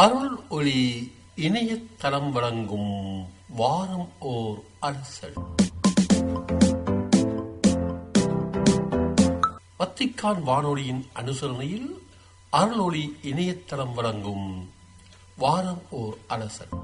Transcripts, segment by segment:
அருள் ஒளி இணையதளம் வழங்கும் வாரம் ஓர் அரசல். வத்திக்கான் வானொலியின் அனுசரணையில் அருள் ஒளி இணையதளம் வழங்கும் வாரம் ஓர் அரசல்.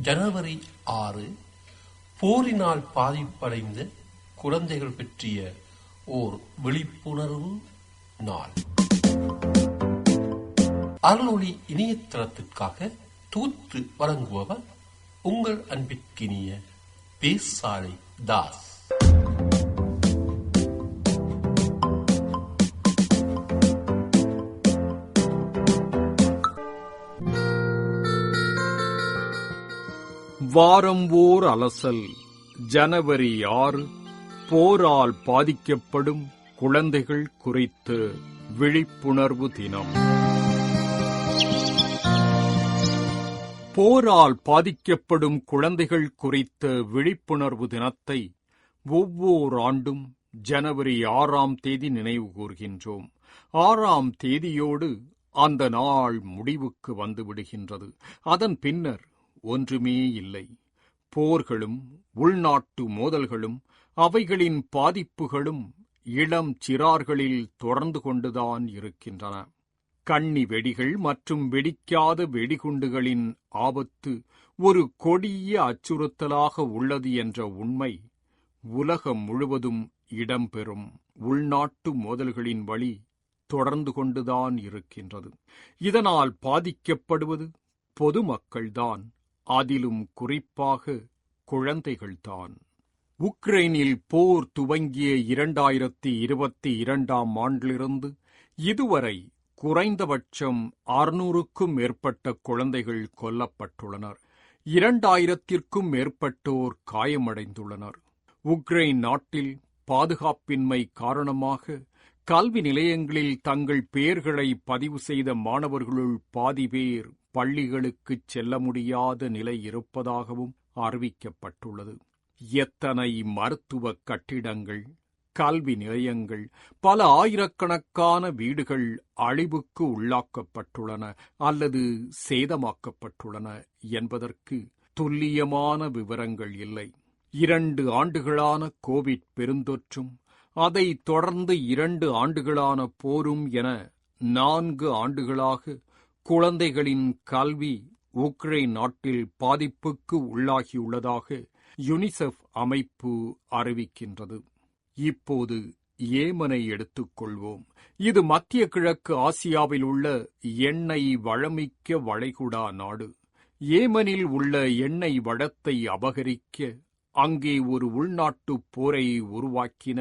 ஜனவரி 6 போரினால் பாதிப்படைந்த குழந்தைகள் பற்றிய ஓர் விழிப்புணர்வு நாள். அருளொளி இணையதளத்திற்காக தூத்து வழங்குபவர் உங்கள் அன்பிற்கினிய பேசாலை தாஸ். வாரம் ஓர் அலசல். ஜனவரி 6 போரால் பாதிக்கப்படும் குழந்தைகள் குறித்து விழிப்புணர்வு தினம். போரால் பாதிக்கப்படும் குழந்தைகள் குறித்த விழிப்புணர்வு தினத்தை ஒவ்வொரு ஆண்டும் ஜனவரி 6ஆம் தேதி நினைவு கூர்கின்றோம். 6ஆம் தேதியோடு அந்த நாள் முடிவுக்கு வந்துவிடுகின்றது. அதன் பின்னர் ஒன்றுமே இல்லை. போர்களும் உள்நாட்டு மோதல்களும் அவைகளின் பாதிப்புகளும் இளம் சிறார்களில் தொடர்ந்து கொண்டுதான் இருக்கின்றன. கண்ணி வெடிகள் மற்றும் வெடிக்காத வெடிகுண்டுகளின் ஆபத்து ஒரு கொடிய அச்சுறுத்தலாக உள்ளது என்ற உண்மை உலகம் முழுவதும் இடம்பெறும் உள்நாட்டு மோதல்களின் வழி தொடர்ந்து கொண்டுதான் இருக்கின்றது. இதனால் பாதிக்கப்படுவது பொதுமக்கள்தான், அதிலும் குறிப்பாக குழந்தைகள்தான். உக்ரைனில் போர் துவங்கிய 2022ஆம் ஆண்டிலிருந்து இதுவரை குறைந்தபட்சம் 600க்கும் மேற்பட்ட குழந்தைகள் கொல்லப்பட்டுள்ளனர். 2000த்திற்கும் மேற்பட்டோர் காயமடைந்துள்ளனர். உக்ரைன் நாட்டில் பாதுகாப்பின்மை காரணமாக கல்வி நிலையங்களில் தங்கள் பெயர்களை பதிவு செய்த மாணவர்களுள் பாதி பேர் பள்ளிகளுக்கு செல்ல முடியாத நிலை இருப்பதாகவும் அறிவிக்கப்பட்டுள்ளது. எத்தனை மருத்துவ கட்டிடங்கள், கல்வி நிலையங்கள், பல ஆயிரக்கணக்கான வீடுகள் அழிவுக்கு உள்ளாக்கப்பட்டுள்ளன அல்லது சேதமாக்கப்பட்டுள்ளன என்பதற்கு துல்லியமான விவரங்கள் இல்லை. 2 ஆண்டுகளான கோவிட் பெருந்தொற்றும் அதைத் தொடர்ந்து 2 ஆண்டுகளான போரும் என 4 ஆண்டுகளாக குழந்தைகளின் கல்வி உக்ரைன் நாட்டில் பாதிப்புக்கு உள்ளாகியுள்ளதாக யுனிசெஃப் அமைப்பு அறிவிக்கின்றது. இப்போது ஏமனை எடுத்துக்கொள்வோம். இது மத்திய கிழக்கு ஆசியாவில் உள்ள எண்ணெய் வளமிக்க வளைகுடா நாடு. ஏமனில் உள்ள எண்ணெய் வளத்தை அபகரிக்க அங்கே ஒரு உள்நாட்டுப் போரை உருவாக்கின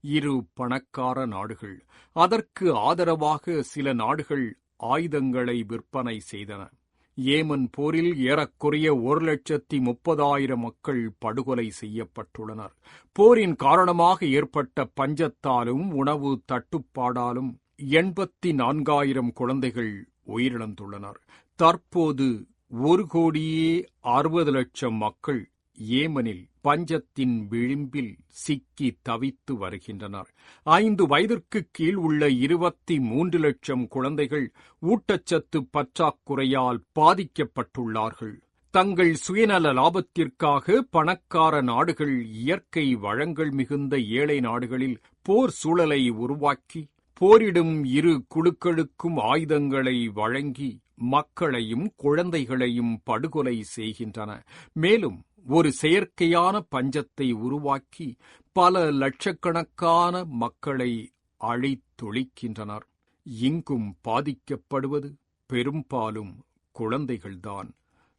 2 பணக்கார நாடுகள். அதற்கு ஆதரவாக சில நாடுகள் ஆயுதங்களை விற்பனை செய்தன. ஏமன் போரில் ஏறக்குறைய 1,30,000 மக்கள் படுகொலை செய்யப்பட்டுள்ளனர். போரின் காரணமாக ஏற்பட்ட பஞ்சத்தாலும் உணவு தட்டுப்பாடாலும் 84,000 குழந்தைகள் உயிரிழந்துள்ளனர். தற்போது 1,60,00,000 மக்கள் ஏமனில் பஞ்சத்தின் விளிம்பில் சிக்கி தவித்து வருகின்றனர். 5 வயதிற்கு கீழ் உள்ள 23 லட்சம் குழந்தைகள் ஊட்டச்சத்து பற்றாக்குறையால் பாதிக்கப்பட்டுள்ளார்கள். தங்கள் சுயநல லாபத்திற்காக பணக்கார நாடுகள் இயற்கை வளங்கள் மிகுந்த ஏழை நாடுகளில் போர் சூழலை உருவாக்கி போரிடும் 2 குழுக்களுக்கும் ஆயுதங்களை வழங்கி மக்களையும் குழந்தைகளையும் படுகொலை செய்கின்றன. மேலும் ஒரு செயற்கையான பஞ்சத்தை உருவாக்கி பல லட்சக்கணக்கான மக்களை அழித்தொழிக்கின்றனர். இங்கும் பாதிக்கப்படுவது பெரும்பாலும் குழந்தைகள்தான்.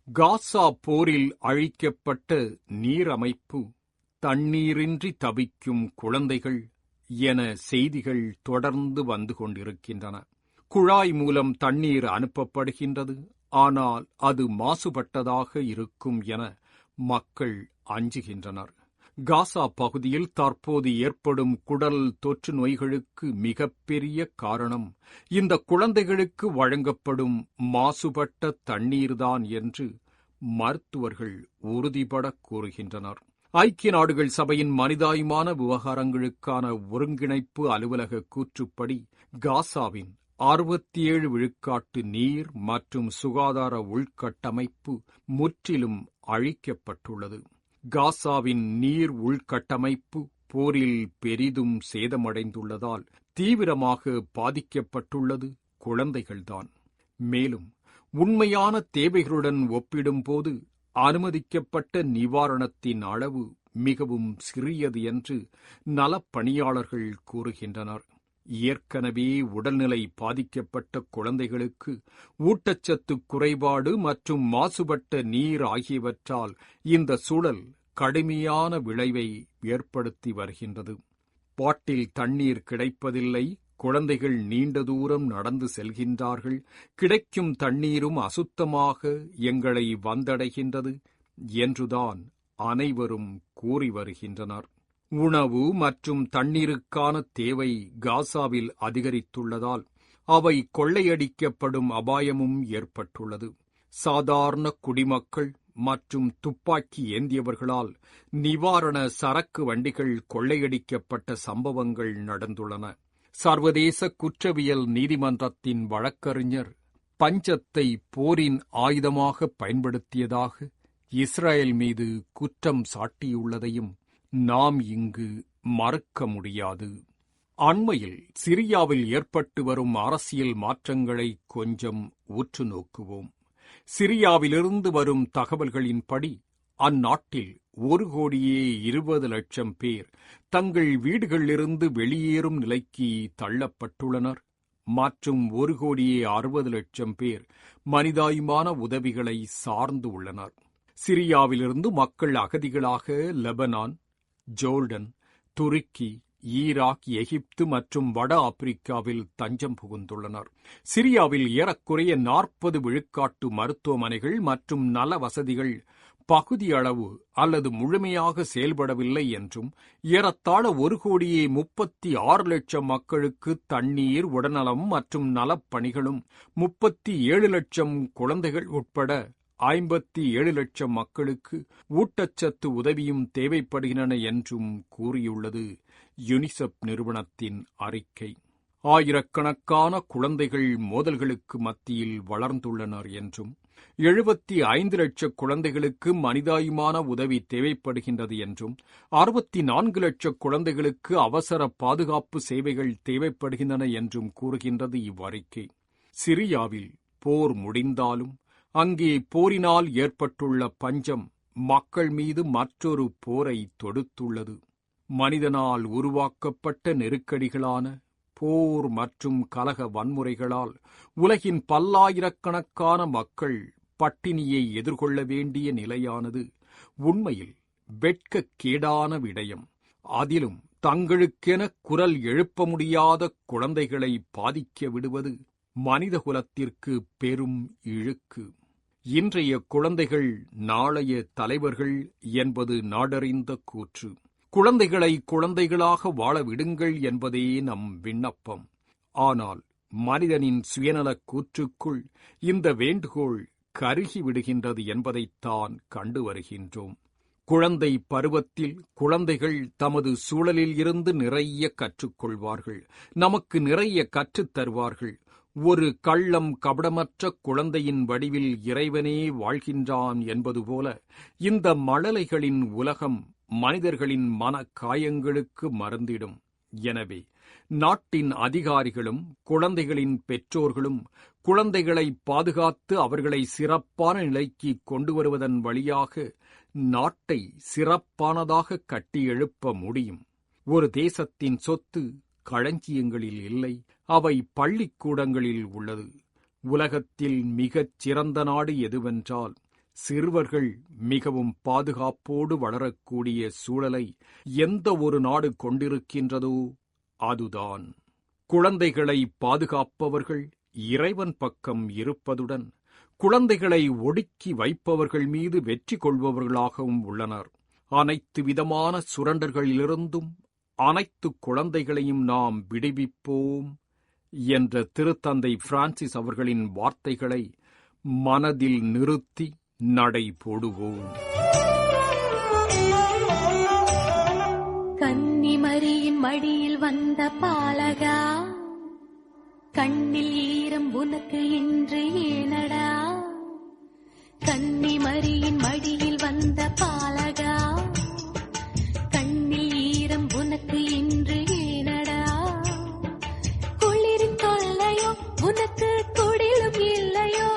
காசா போரில் அழிக்கப்பட்ட நீர் அமைப்பு, தண்ணீரின்றி தவிக்கும் குழந்தைகள் என செய்திகள் தொடர்ந்து வந்து கொண்டிருக்கின்றன. குழாய் மூலம் தண்ணீர் அனுப்பப்படுகின்றது, ஆனால் அது மாசுபட்டதாக இருக்கும் என மக்கள் அஞ்சுகின்றனர். காசா பகுதியில் தற்போது ஏற்படும் குடல் தொற்று நோய்களுக்கு மிகப்பெரிய காரணம் இந்த குழந்தைகளுக்கு வழங்கப்படும் மாசுபட்ட தண்ணீர்தான் என்று மருத்துவர்கள் உறுதிபட கூறுகின்றனர். ஐக்கிய நாடுகள் சபையின் மனிதாயமான விவகாரங்களுக்கான ஒருங்கிணைப்பு அலுவலக கூற்றுப்படி காசாவின் 67 விழுக்காட்டு நீர் மற்றும் சுகாதார உள்கட்டமைப்பு முற்றிலும் அழிக்கப்பட்டுள்ளது. காசாவின் நீர் உள்கட்டமைப்பு போரில் பெரிதும் சேதமடைந்துள்ளதால் தீவிரமாக பாதிக்கப்பட்டுள்ளது குழந்தைகள்தான். மேலும் உண்மையான தேவைகளுடன் ஒப்பிடும்போது அனுமதிக்கப்பட்ட நிவாரணத்தின் அளவு மிகவும் சிறியது என்று நலப்பணியாளர்கள் கூறுகின்றனர். ஏற்கனவே உடல்நிலை பாதிக்கப்பட்ட குழந்தைகளுக்கு ஊட்டச்சத்து குறைபாடு மற்றும் மாசுபட்ட நீர் ஆகியவற்றால் இந்த சூழல் கடுமையான விளைவை ஏற்படுத்தி வருகின்றது. பாட்டில் தண்ணீர் கிடைப்பதில்லை, குழந்தைகள் நீண்ட தூரம் நடந்து செல்கின்றார்கள், கிடைக்கும் தண்ணீரும் அசுத்தமாக எங்களை வந்தடைகின்றது என்றுதான் அனைவரும் கூறி வருகின்றனர். உணவு மற்றும் தண்ணீருக்கான தேவை காசாவில் அதிகரித்துள்ளதால் அவை கொள்ளையடிக்கப்படும் அபாயமும் ஏற்பட்டுள்ளது. சாதாரண குடிமக்கள் மற்றும் துப்பாக்கி ஏந்தியவர்களால் நிவாரண சரக்கு வண்டிகள் கொள்ளையடிக்கப்பட்ட சம்பவங்கள் நடந்துள்ளன. சர்வதேச குற்றவியல் நீதிமன்றத்தின் வழக்கறிஞர் பஞ்சத்தை போரின் ஆயுதமாக பயன்படுத்தியதாக இஸ்ரேல் மீது குற்றம் சாட்டியுள்ளதையும் நாம் இங்கு மறுக்க முடியாது. அண்மையில் சிரியாவில் ஏற்பட்டு வரும் அரசியல் மாற்றங்களை கொஞ்சம் உற்று நோக்குவோம். சிரியாவிலிருந்து வரும் தகவல்களின்படி அந்நாட்டில் 1,20,00,000 பேர் தங்கள் வீடுகளிலிருந்து வெளியேறும் நிலைக்கு தள்ளப்பட்டுள்ளனர் மற்றும் 1,60,00,000 பேர் மனிதாயமான உதவிகளை சார்ந்து உள்ளனர். சிரியாவிலிருந்து மக்கள் அகதிகளாக லெபனான், ஜோர்டன், துருக்கி, ஈராக், எகிப்து மற்றும் வட ஆப்பிரிக்காவில் தஞ்சம் புகுந்துள்ளனர். சிரியாவில் ஏறக்குறைய 40 விழுக்காட்டு மருத்துவமனைகள் மற்றும் நல வசதிகள் பகுதியளவு அல்லது முழுமையாக செயல்படவில்லை என்றும் ஏறத்தாழ 1,36,00,000 மக்களுக்கு தண்ணீர், உடல்நலம் மற்றும் நலப்பணிகளும் 37,00,000 குழந்தைகள் உட்பட 57,00,000 மக்களுக்கு ஊட்டச்சத்து உதவியும் தேவைப்படுகின்றன என்றும் கூறியுள்ளது யுனிசெஃப் நிறுவனத்தின் அறிக்கை. ஆயிரக்கணக்கான குழந்தைகள் மோதல்களுக்கு மத்தியில் வளர்ந்துள்ளனர் என்றும் 75 லட்சம் குழந்தைகளுக்கு மனிதாயமான உதவி தேவைப்படுகின்றது என்றும் 64 லட்சம் குழந்தைகளுக்கு அவசர பாதுகாப்பு சேவைகள் தேவைப்படுகின்றன என்றும் கூறுகின்றது இவ்வறிக்கை. சிரியாவில் போர் முடிந்தாலும் அங்கே போரினால் ஏற்பட்டுள்ள பஞ்சம் மக்கள் மீது மற்றொரு போரை தொடுத்துள்ளது. மனிதனால் உருவாக்கப்பட்ட நெருக்கடிகளான போர் மற்றும் கலக வன்முறைகளால் உலகின் பல்லாயிரக்கணக்கான மக்கள் பட்டினியை எதிர்கொள்ள வேண்டிய நிலையானது உண்மையில் வெட்கக்கேடான விடயம். அதிலும் தங்களுக்கென குரல் எழுப்ப முடியாத குழந்தைகளை பாதிக்க விடுவது மனிதகுலத்திற்கு பெரும் இழுக்கு. இன்றைய குழந்தைகள் நாளைய தலைவர்கள் என்பது நாடறிந்த கூற்று. குழந்தைகளை குழந்தைகளாக வாழ விடுங்கள் என்பதே நம் விண்ணப்பம். ஆனால் மனிதனின் சுயநலக் கூற்றுக்குள் இந்த வேண்டுகோள் கருகிவிடுகின்றது என்பதைத்தான் கண்டு வருகின்றோம். குழந்தை பருவத்தில் குழந்தைகள் தமது சூழலில் இருந்து நிறைய கற்றுக்கொள்வார்கள், நமக்கு நிறைய கற்றுத் தருவார்கள். ஒரு கள்ளம் கபடமற்ற குழந்தையின் வடிவில் இறைவனே வாழ்கின்றான் என்பது போல இந்த மழலைகளின் உலகம் மனிதர்களின் மன காயங்களுக்கு மருந்திடும். எனவே நாட்டின் அதிகாரிகளும் குழந்தைகளின் பெற்றோர்களும் குழந்தைகளை பாதுகாத்து அவர்களை சிறப்பான நிலைக்கு கொண்டு வருவதன் வழியாக நாட்டை சிறப்பானதாக கட்டியெழுப்ப முடியும். ஒரு தேசத்தின் சொத்து களஞ்சியங்களில் இல்லை, அவை பள்ளிக்கூடங்களில் உள்ளது. உலகத்தில் மிகச் சிறந்த நாடு எதுவென்றால் சிறுவர்கள் மிகவும் பாதுகாப்போடு வளரக்கூடிய சூழலை எந்த ஒரு நாடு கொண்டிருக்கின்றதோ அதுதான். குழந்தைகளை பாதுகாப்பவர்கள் இறைவன் பக்கம் இருப்பதுடன் குழந்தைகளை ஒடுக்கி வைப்பவர்கள் மீது வெற்றி கொள்பவர்களாகவும் உள்ளனர். அனைத்து விதமான சுரண்டல்களிலிருந்தும் அனைத்து குழந்தைகளையும் நாம் விடுவிப்போம் என்ற திருத்தந்தை பிரான்சிஸ் அவர்களின் வார்த்தைகளை மனதில் நிறுத்தி நடை போடுவோம். மடியில் வந்த பாலகா, கண்ணில் ஈரம் உனக்கு இன்று ஏனடா? கன்னிமரியின் மடியில் வந்த பாலகா, கண்ணில் ஈரம் உனக்கு இன்று ஏனடா? குளிரின் தொல்லையோ உனக்கு குடிலும் இல்லையோ?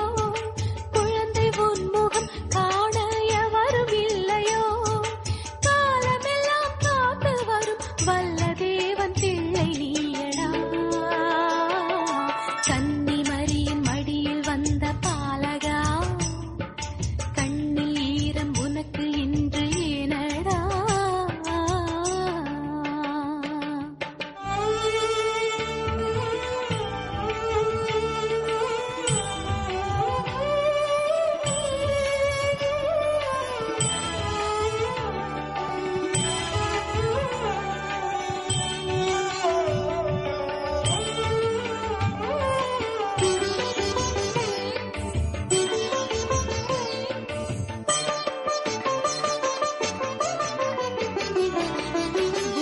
குழந்தை உன்முகம் காண எவரும் இல்லையோ? காலமெல்லாம் காத்து வரும் வல்ல தேவன் பிள்ளை நீயடா. கன்னிமரியின் மடியில் வந்த பாலகா, கண்ணில் ஈரம் உனக்கு இன்று ஏனடா?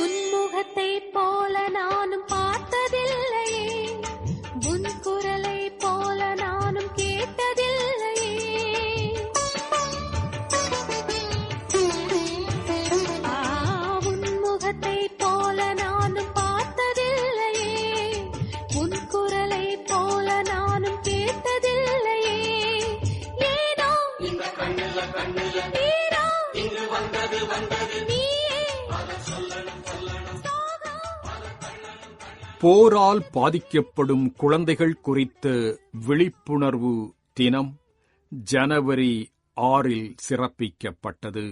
உன்முகத்தை போல நானும் பார்த்ததில்லையே, உன் குரலை போல நானும் கேட்டதில்லையே. உன்முகத்தை போல நானும் பார்த்ததில்லையே, உன் குரலை போல நானும் கேட்டதில்லையே. ஏனோ இந்த கண்ணுல நீரோ இங்கு வந்தது நீயே போரால் பாதிக்கப்படும் குழந்தைகள் குறித்த விழிப்புணர்வு தினம் ஜனவரி 6 சிறப்பிக்கப்பட்டது.